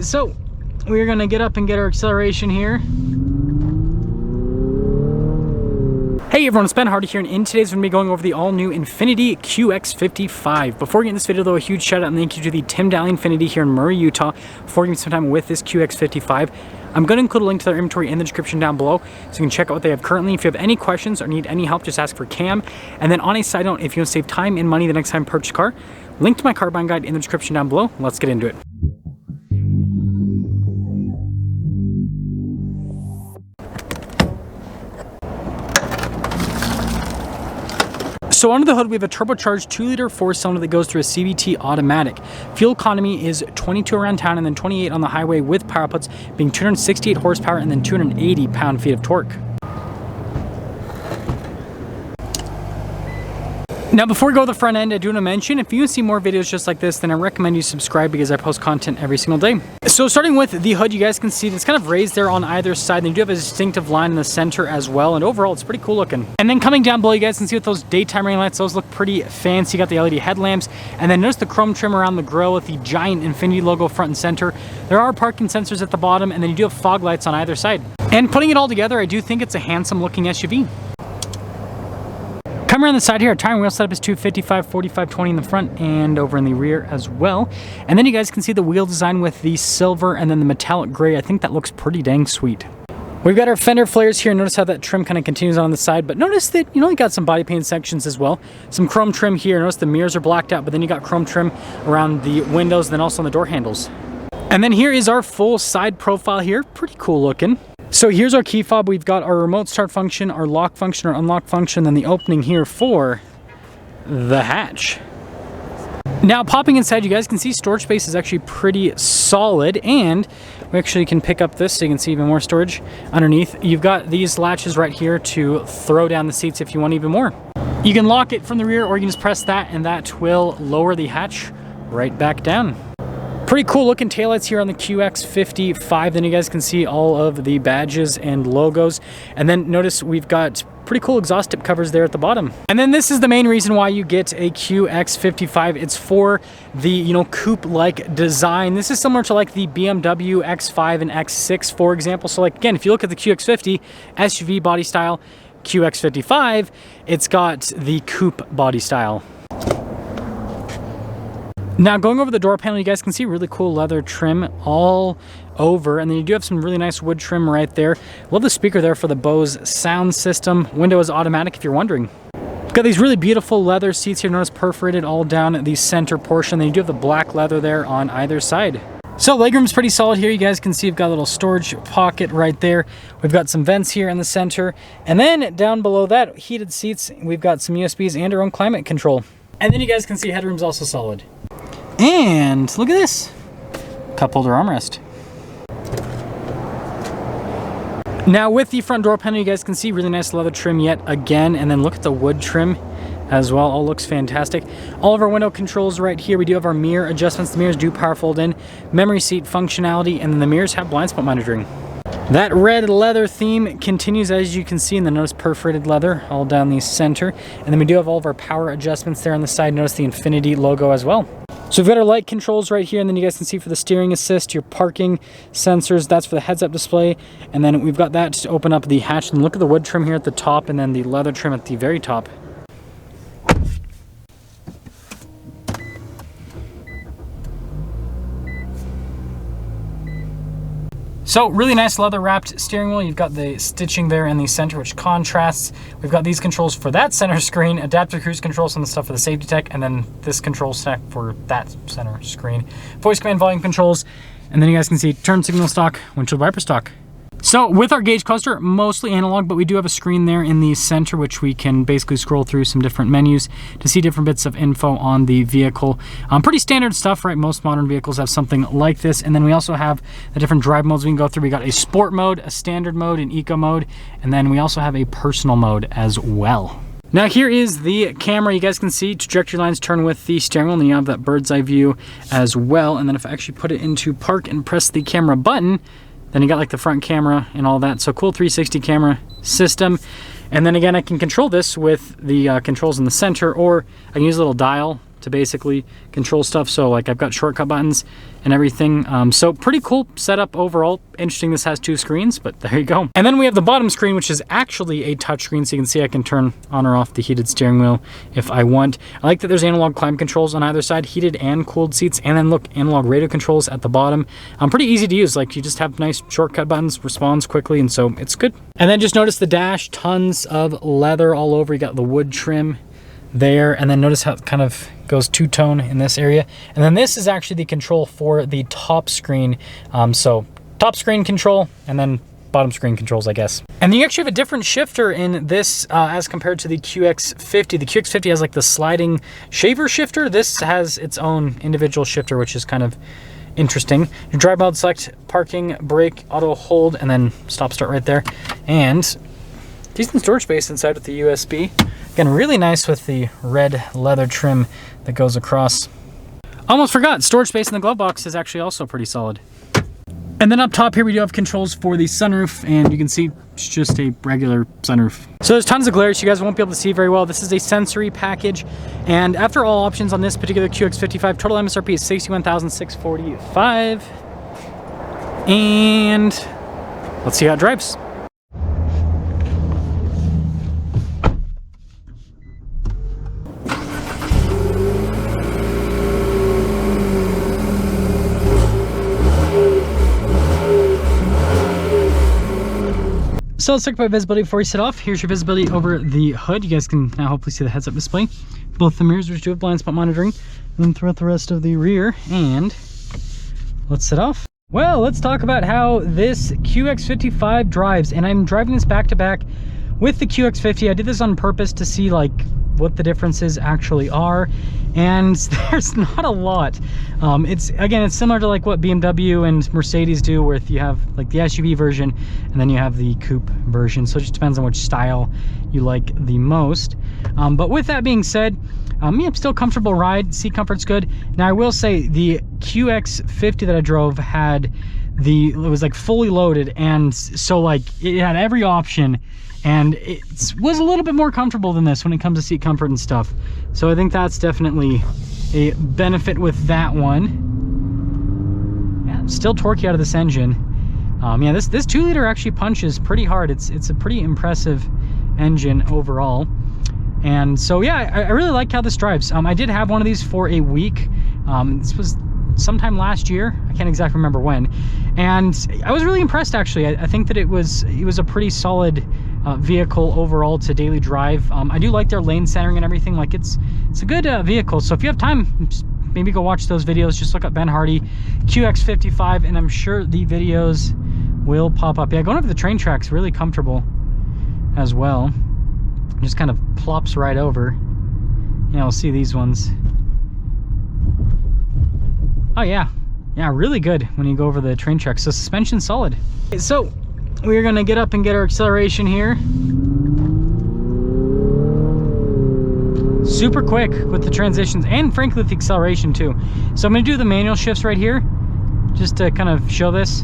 So we're gonna get up and get our acceleration here. Hey everyone, it's Ben Hardy here, and in today's we're gonna be going over the all-new Infiniti QX55. Before we get in this video though, a huge shout out and thank you to the Tim Daly Infiniti here in Murray, Utah for giving me some time with this QX55. I'm going to include a link to their inventory in the description down below so you can check out what they have currently. If you have any questions or need any help, just ask for Cam. And then on a side note, if you want to save time and money the next time you purchase a car, link to my car buying guide in the description down below. Let's get into it. So under the hood, we have a turbocharged 2-liter 4-cylinder that goes through a CVT automatic. Fuel economy is 22 around town and then 28 on the highway, with power outputs being 268 horsepower and then 280 pound-feet of torque. Now before we go to the front end, I do want to mention, if you want to see more videos just like this, then I recommend you subscribe because I post content every single day. So starting with the hood, you guys can see it's kind of raised there on either side. And you do have a distinctive line in the center as well, and overall it's pretty cool looking. And then coming down below, you guys can see with those daytime running lights, those look pretty fancy. You got the LED headlamps, and then notice the chrome trim around the grille with the giant Infiniti logo front and center. There are parking sensors at the bottom, and then you do have fog lights on either side. And putting it all together, I do think it's a handsome looking SUV. Coming around the side here, our tire and wheel setup is 255, 45, 20 in the front and over in the rear as well. And then you guys can see the wheel design with the silver and then the metallic gray. I think that looks pretty dang sweet. We've got our fender flares here. Notice how that trim kind of continues on the side, but notice that, you got some body paint sections as well. Some chrome trim here. Notice the mirrors are blacked out, but then you got chrome trim around the windows and then also on the door handles. And then here is our full side profile here. Pretty cool looking. So here's our key fob. We've got our remote start function, our lock function, our unlock function, then the opening here for the hatch. Now popping inside, you guys can see storage space is actually pretty solid, and we actually can pick up this so you can see even more storage underneath. You've got these latches right here to throw down the seats if you want even more. You can lock it from the rear, or you can just press that and that will lower the hatch right back down. Pretty cool looking taillights here on the QX55. Then you guys can see all of the badges and logos. And then notice we've got pretty cool exhaust tip covers there at the bottom. And then this is the main reason why you get a QX55. It's for the, coupe-like design. This is similar to like the BMW X5 and X6, for example. So like, again, if you look at the QX50 SUV body style, QX55, it's got the coupe body style. Now going over the door panel, you guys can see really cool leather trim all over, and then you do have some really nice wood trim right there. Love the speaker there for the Bose sound system. Window is automatic if you're wondering. Got these really beautiful leather seats here. Notice perforated all down the center portion. Then you do have the black leather there on either side. So legroom's pretty solid here. You guys can see you've got a little storage pocket right there. We've got some vents here in the center. And then down below that, heated seats. We've got some USBs and our own climate control. And then you guys can see headroom's also solid. And look at this, cup holder armrest. Now with the front door panel, you guys can see really nice leather trim yet again, and then look at the wood trim as well. All looks fantastic. All of our window controls right here. We do have our mirror adjustments. The mirrors do power fold in, memory seat functionality, and then the mirrors have blind spot monitoring. That red leather theme continues, as you can see, and then notice perforated leather all down the center. And then we do have all of our power adjustments there on the side. Notice the Infiniti logo as well. So we've got our light controls right here, and then you guys can see for the steering assist, your parking sensors, that's for the heads-up display. And then we've got that to open up the hatch. And look at the wood trim here at the top, and then the leather trim at the very top. So really nice leather wrapped steering wheel. You've got the stitching there in the center, which contrasts. We've got these controls for that center screen, adaptive cruise controls, some of the stuff for the safety tech, and then this control stack for that center screen. Voice command volume controls, and then you guys can see turn signal stock, windshield wiper stock. So with our gauge cluster, mostly analog, but we do have a screen there in the center, which we can basically scroll through some different menus to see different bits of info on the vehicle. Pretty standard stuff, right? Most modern vehicles have something like this. And then we also have the different drive modes we can go through. We got a sport mode, a standard mode, an eco mode, and then we also have a personal mode as well. Now here is the camera. You guys can see trajectory lines turn with the steering wheel, and then you have that bird's eye view as well. And then if I actually put it into park and press the camera button, then you got like the front camera and all that. So cool 360 camera system. And then again, I can control this with the controls in the center, or I can use a little dial to basically control stuff. So like I've got shortcut buttons and everything. So pretty cool setup overall. Interesting this has 2 screens, but there you go. And then we have the bottom screen, which is actually a touch screen. So you can see I can turn on or off the heated steering wheel if I want. I like that there's analog climate controls on either side, heated and cooled seats. And then look, analog radio controls at the bottom. Pretty easy to use. Like you just have nice shortcut buttons, responds quickly, and so it's good. And then just notice the dash, tons of leather all over. You got the wood trim there, and then notice how it kind of goes two-tone in this area. And then this is actually the control for the top screen. So top screen control, and then bottom screen controls, I guess. And then you actually have a different shifter in this as compared to the QX50. The QX50 has like the sliding shaver shifter. This has its own individual shifter, which is kind of interesting. Your drive mode, select parking, brake, auto hold, and then stop start right there. And decent storage space inside with the USB. Again, really nice with the red leather trim that goes across. Almost forgot, storage space in the glove box is actually also pretty solid. And then up top here we do have controls for the sunroof, and you can see it's just a regular sunroof. So there's tons of glare, so you guys won't be able to see very well. This is a Sensory package, and after all options on this particular QX55, total MSRP is $61,645. And let's see how it drives. So let's talk about visibility before we set off. Here's your visibility over the hood. You guys can now hopefully see the heads-up display. Both the mirrors, which do have blind spot monitoring, and then throughout the rest of the rear. And let's set off. Well, let's talk about how this QX55 drives. And I'm driving this back-to-back with the QX50. I did this on purpose to see like what the differences actually are, and there's not a lot. It's similar to like what BMW and Mercedes do, where you have like the SUV version and then you have the coupe version, so it just depends on which style you like the most. But with that being said, yeah, still comfortable ride, seat comfort's good. Now I will say the QX50 that I drove had it was like fully loaded, and so like it had every option, and it was a little bit more comfortable than this when it comes to seat comfort and stuff. So I think that's definitely a benefit with that one. Yeah, still torquey out of this engine. Yeah, this 2-liter actually punches pretty hard. It's a pretty impressive engine overall. And so yeah, I really like how this drives. I did have one of these for a week. This was sometime last year. I can't exactly remember when. And I was really impressed actually. I think that it was a pretty solid vehicle overall to daily drive. I do like their lane centering and everything. Like it's a good vehicle. So if you have time, just maybe go watch those videos. Just look up Ben Hardy QX55, and I'm sure the videos will pop up. Yeah, going over the train track's really comfortable as well. It just kind of plops right over. Yeah, we'll see these ones. Oh yeah, really good when you go over the train track. So suspension solid. So we're gonna get up and get our acceleration here. Super quick with the transitions, and frankly with the acceleration too. So I'm gonna do the manual shifts right here, just to kind of show this.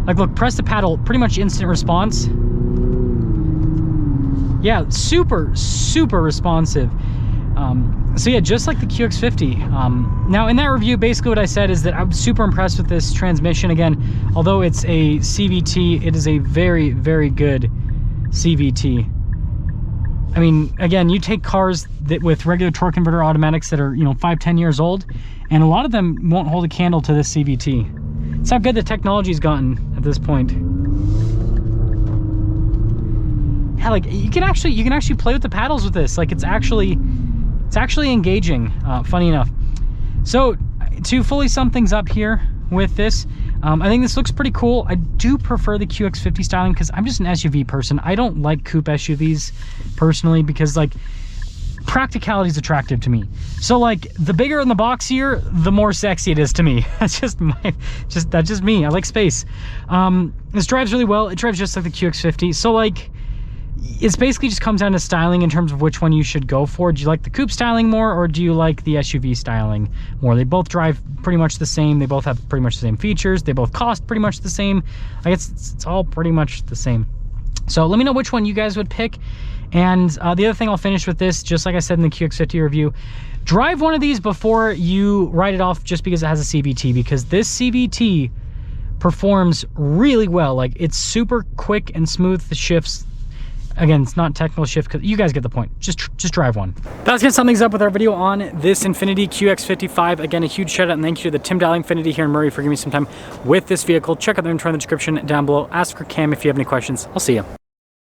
Like look, press the paddle, pretty much instant response. Yeah, super responsive. So yeah, just like the QX50. Now in that review, basically what I said is that I'm super impressed with this transmission. Again, although it's a CVT, it is a very, very good CVT. I mean, again, you take cars that with regular torque converter automatics that are, 5-10 years old, and a lot of them won't hold a candle to this CVT. It's how good the technology's gotten at this point. Yeah, like you can actually play with the paddles with this. Like it's actually engaging, funny enough. So to fully sum things up here with this, I think this looks pretty cool. I do prefer the QX50 styling because I'm just an SUV person. I don't like coupe SUVs personally because like practicality is attractive to me. So like the bigger and the boxier, the more sexy it is to me. That's just me. I like space. This drives really well. It drives just like the QX50. So like it's basically just comes down to styling in terms of which one you should go for. Do you like the coupe styling more, or do you like the SUV styling more? They both drive pretty much the same. They both have pretty much the same features. They both cost pretty much the same. I guess it's all pretty much the same. So let me know which one you guys would pick. And the other thing I'll finish with this, just like I said in the QX50 review, drive one of these before you write it off just because it has a CVT, because this CVT performs really well. Like, it's super quick and smooth, the shifts. Again, it's not technical shift, because you guys get the point. Just drive one. That's gonna sum things up with our video on this Infiniti QX55. Again, a huge shout out and thank you to the Tim Daly Infiniti here in Murray for giving me some time with this vehicle. Check out the info in the description down below. Ask for Cam if you have any questions. I'll see you.